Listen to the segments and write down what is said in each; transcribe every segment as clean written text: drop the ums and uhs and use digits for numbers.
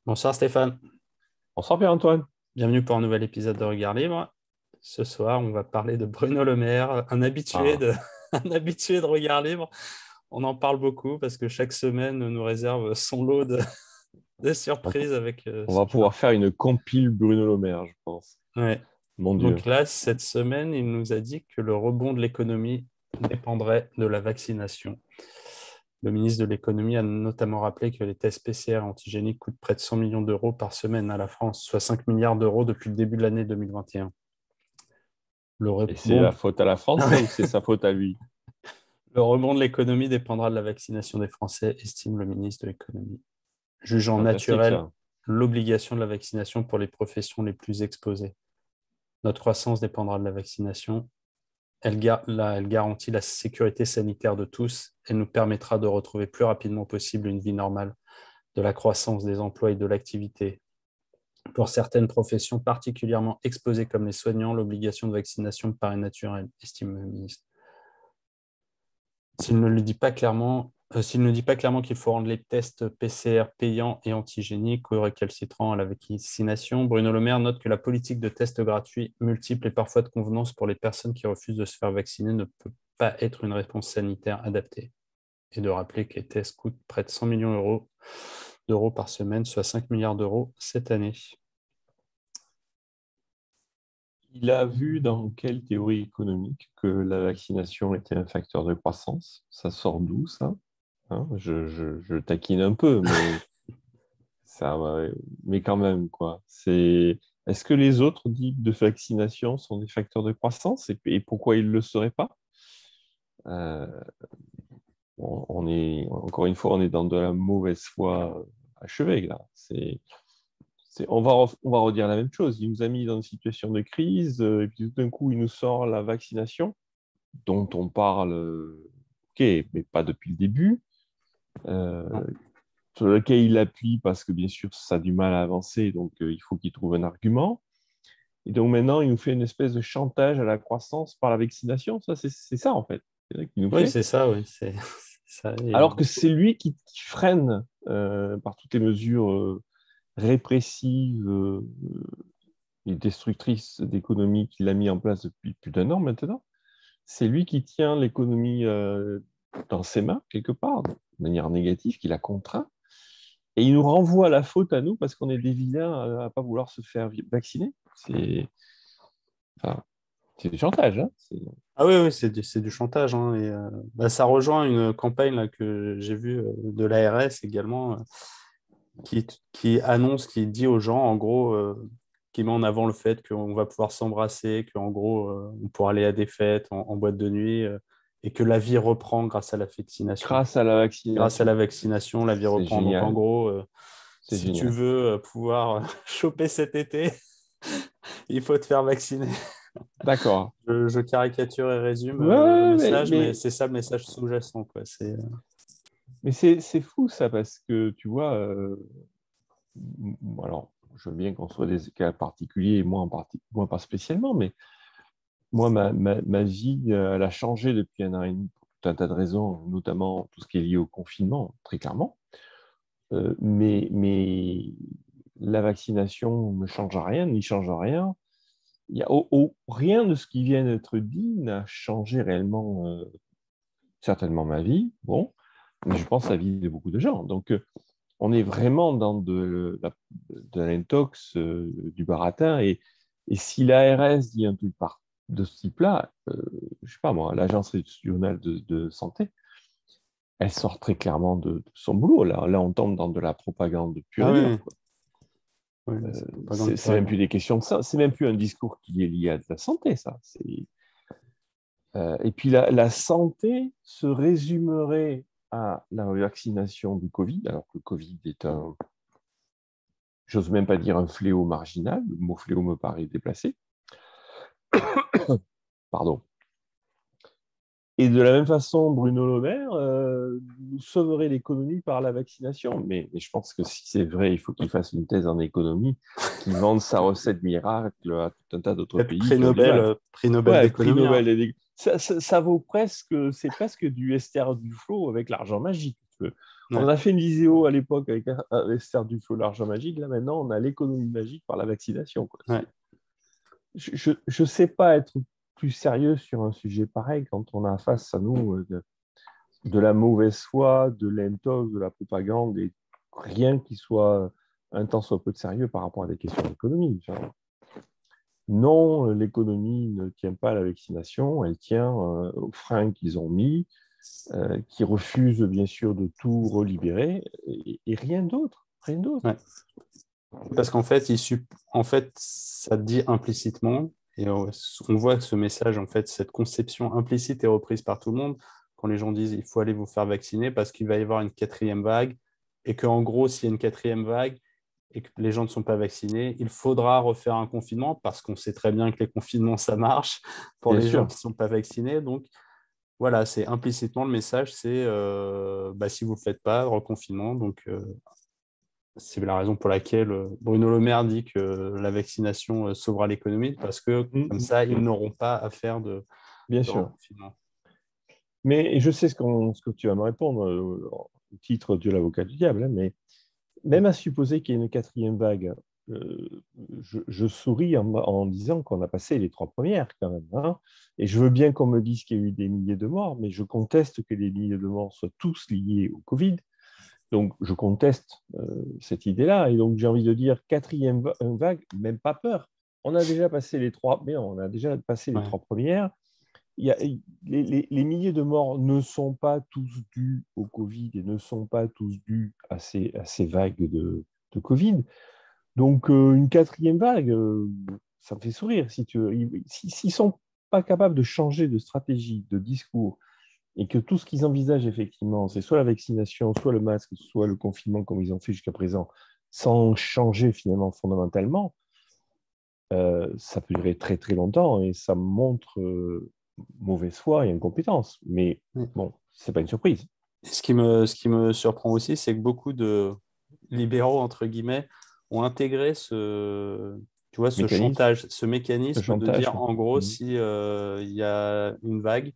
Bonsoir Stéphane, Bonsoir Pierre-Antoine. bienvenue pour un nouvel épisode de Regard Libre. Ce soir, on va parler de Bruno Le Maire, un habitué Ah, de, un habitué de Regard Libre. On en parle beaucoup parce que chaque semaine nous réserve son lot de on, va surprises avec on son va choix. pouvoir faire une compile Bruno Le Maire, je pense. Ouais. Mon Donc Dieu. là, cette semaine, il nous a dit que le rebond de l'économie dépendrait de la vaccination. Le ministre de l'économie a notamment rappelé que les tests PCR antigéniques coûtent près de 100 millions d'euros par semaine à la France, soit 5 milliards d'euros depuis le début de l'année 2021. Le Et c'est la rebond, faute à la France, ça, ou c'est sa faute à lui? le rebond de l'économie dépendra de la vaccination des Français, estime le ministre de l'économie, jugeant Fantastique, naturel ça. l'obligation de la vaccination pour les professions les plus exposées. Notre croissance dépendra de la vaccination. Elle garantit la sécurité sanitaire de tous. Elle nous permettra de retrouver plus rapidement possible une vie normale, de la croissance des emplois et de l'activité. Pour certaines professions particulièrement exposées comme les soignants, l'obligation de vaccination me paraît naturelle, estime le ministre. S'il ne dit pas clairement qu'il faut rendre les tests PCR payants et antigéniques ou récalcitrants à la vaccination, Bruno Le Maire note que la politique de tests gratuits, multiples et parfois de convenance pour les personnes qui refusent de se faire vacciner ne peut pas être une réponse sanitaire adaptée. Et de rappeler que les tests coûtent près de 100 millions d'euros par semaine, soit 5 milliards d'euros cette année. Il a vu dans quelle théorie économique que la vaccination était un facteur de croissance. Ça sort d'où, ça? Hein, je taquine un peu, ça, mais quand même, quoi. Est-ce que les autres types de vaccination sont des facteurs de croissance et pourquoi ils ne le seraient pas? Euh, encore une fois, on est dans de la mauvaise foi achevée, là. On va redire la même chose. Il nous a mis dans une situation de crise, et puis tout d'un coup, il nous sort la vaccination, dont on parle, ok, mais pas depuis le début, euh, Non. sur lequel il appuie parce que, bien sûr, ça a du mal à avancer, donc il faut qu'il trouve un argument. Et donc maintenant, il nous fait une espèce de chantage à la croissance par la vaccination. C'est ça, en fait. C'est ça qu'il nous Oui, fait. c'est ça, oui. C'est ça. Il y a Alors que beaucoup. c'est lui qui freine par toutes les mesures répressives et destructrice d'économie qu'il a mis en place depuis plus d'un an maintenant. C'est lui qui tient l'économie dans ses mains, quelque part, de manière négative, qui la contraint. Et il nous renvoie la faute à nous parce qu'on est des vilains à ne pas vouloir se faire vacciner. Enfin, c'est du chantage. Hein. Ah oui, oui, c'est du chantage, hein, et, ça rejoint une campagne là, que j'ai vue de l'ARS également, qui annonce, qui dit aux gens, en gros, qui met en avant le fait qu'on va pouvoir s'embrasser, qu'en gros, on pourra aller à des fêtes en boîte de nuit, et que la vie reprend grâce à la vaccination. Grâce à la Grâce à la vaccination. vaccination, la vie C'est reprend. Donc en génial. gros, C'est si tu génial. veux pouvoir choper cet été, il faut te faire vacciner. D'accord. Je caricature et résume Ouais, le ouais, message, mais c'est ça le message sous-jacent, quoi. mais c'est fou ça parce que tu vois, alors je veux bien qu'on soit des cas particuliers et moi pas spécialement, mais moi ma vie elle a changé depuis un an et demi pour tout un tas de raisons, notamment tout ce qui est lié au confinement, très clairement. Mais la vaccination ne change rien, n'y change rien. Il y a, rien de ce qui vient d'être dit n'a changé réellement, certainement ma vie, bon, mais je pense la vie de beaucoup de gens. Donc, on est vraiment dans de l'intox, du baratin. Et si l'ARS dit un truc de ce type-là, je sais pas moi, l'Agence régionale de santé, elle sort très clairement de son boulot. Là, on tombe dans de la propagande pure Ah et dure. oui, oui, c'est propagande C'est pure et même dure. plus des questions de ça. C'est même plus un discours qui est lié à de la santé, ça. Et puis la santé se résumerait à la vaccination du Covid, alors que le Covid est j'ose même pas dire un fléau marginal, le mot fléau me paraît déplacé, pardon. Et de la même façon, Bruno Le Maire nous sauverait l'économie par la vaccination. Mais je pense que si c'est vrai, il faut qu'il fasse une thèse en économie, qu'il vende sa recette miracle à tout un tas d'autres pays qui ont du mal. Prix Nobel Ouais, prix d'économie, hein. Nobel. Ça vaut presque, c'est presque du Esther Duflo avec l'argent magique. On Ouais. a fait une vidéo à l'époque avec Esther Duflo, l'argent magique. Là, maintenant, on a l'économie magique par la vaccination, quoi. Ouais. Je sais pas être plus sérieux sur un sujet pareil quand on a face à nous de la mauvaise foi, de l'intox, de la propagande et rien qui soit un tant soit peu de sérieux par rapport à des questions d'économie. Non, l'économie ne tient pas à la vaccination, elle tient aux freins qu'ils ont mis, qui refusent bien sûr de tout relibérer et rien d'autre, rien d'autre. Ouais. Parce qu'en fait, en fait, ça dit implicitement, et on voit que ce message, en fait, cette conception implicite est reprise par tout le monde quand les gens disent il faut aller vous faire vacciner parce qu'il va y avoir une quatrième vague, et qu'en gros, s'il y a une quatrième vague et que les gens ne sont pas vaccinés, il faudra refaire un confinement parce qu'on sait très bien que les confinements, ça marche pour Bien les gens sûr, qui ne sont pas vaccinés. Donc, voilà, c'est implicitement le message, c'est si vous ne le faites pas, reconfinement. Donc, c'est la raison pour laquelle Bruno Le Maire dit que la vaccination sauvera l'économie, parce que comme ça, ils n'auront pas à faire bien de sûr. reconfinement. Mais je sais ce que tu vas me répondre au titre de l'avocat du diable, hein, mais même à supposer qu'il y ait une quatrième vague, je souris en disant qu'on a passé les trois premières quand même, hein. Et je veux bien qu'on me dise qu'il y a eu des milliers de morts, mais je conteste que les milliers de morts soient tous liés au Covid. Donc, je conteste cette idée-là. Et donc, j'ai envie de dire, quatrième vague, même pas peur. On a déjà passé les trois, mais non, on a déjà passé les Ouais. trois premières. Les milliers de morts ne sont pas tous dus au Covid et ne sont pas tous dus à ces vagues Covid. Donc, une quatrième vague, ça me fait sourire. Si tu veux. S'ils ne sont pas capables de changer de stratégie, de discours, et que tout ce qu'ils envisagent effectivement, c'est soit la vaccination, soit le masque, soit le confinement comme ils ont fait jusqu'à présent, sans changer finalement fondamentalement, ça peut durer très très longtemps et ça montre mauvaise foi et incompétence. Mais Ouais. bon, c'est pas une surprise. Et ce qui me surprend aussi, c'est que beaucoup de libéraux, entre guillemets, ont intégré tu vois, ce Mécanisme, chantage, ce le mécanisme de chantage. dire, en gros, si il y a une vague,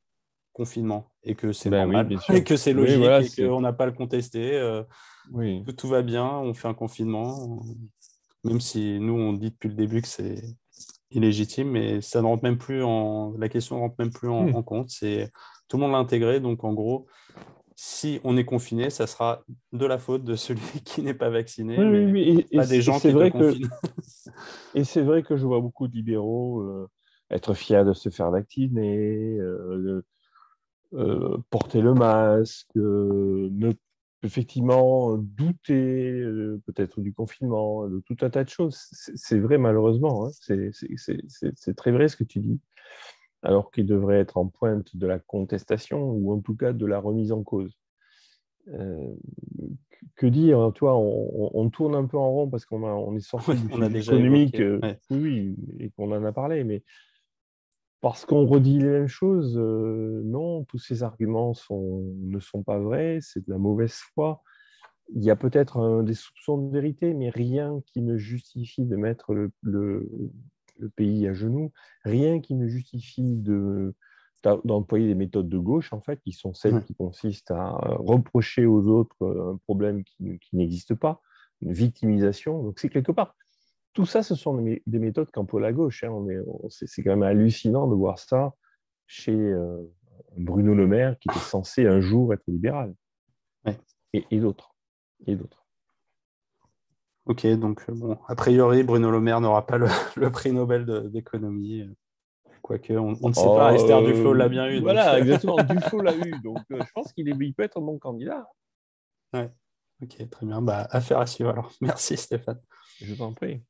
confinement, et que c'est Ben oui, normal, bien et sûr. que c'est Oui, logique, voilà, et c'est. qu'on n'a pas à le contester, Oui. que tout va bien, on fait un confinement, même si nous, on dit depuis le début que c'est illégitime, mais ça ne rentre même plus la question ne rentre même plus Hmm. en compte. Tout le monde l'a intégré, donc en gros, si on est confiné, ça sera de la faute de celui qui n'est pas vacciné, Oui, oui, mais oui. pas des gens qui te confinent. Et c'est vrai que je vois beaucoup de libéraux être fiers de se faire vacciner, porter le masque, effectivement douter peut-être du confinement, de tout un tas de choses. C'est vrai malheureusement, hein. C'est très vrai ce que tu dis, alors qu'il devrait être en pointe de la contestation ou en tout cas de la remise en cause. Euh, que dire, toi, on tourne un peu en rond parce on est Ouais, sorti du on a sujet déjà économique, évoqué. Ouais. oui, oui, et qu'on en a parlé, mais parce qu'on redit les mêmes choses, non, tous ces arguments ne sont pas vrais, c'est de la mauvaise foi. Il y a peut-être des soupçons de vérité, mais rien qui ne justifie de mettre le pays à genoux, rien qui ne justifie d'employer des méthodes de gauche, en fait, qui sont celles Ouais. qui consistent à reprocher aux autres un problème qui n'existe pas, une victimisation. Donc c'est quelque part tout ça, ce sont des méthodes qu'emploie la gauche, hein. C'est quand même hallucinant de voir ça chez Bruno Le Maire, qui était censé un jour être libéral, Ouais. et d'autres. Et d'autres. Ok, donc bon, a priori, Bruno Le Maire n'aura pas le prix Nobel d'économie. Quoique, on ne sait pas, Oh, Esther Duflo l'a bien eu, donc. voilà, exactement. Duflo l'a eu, donc je pense qu'il peut être un bon candidat. Ouais. Ok, très bien. Bah, affaire à suivre alors. Merci Stéphane. Je t'en prie.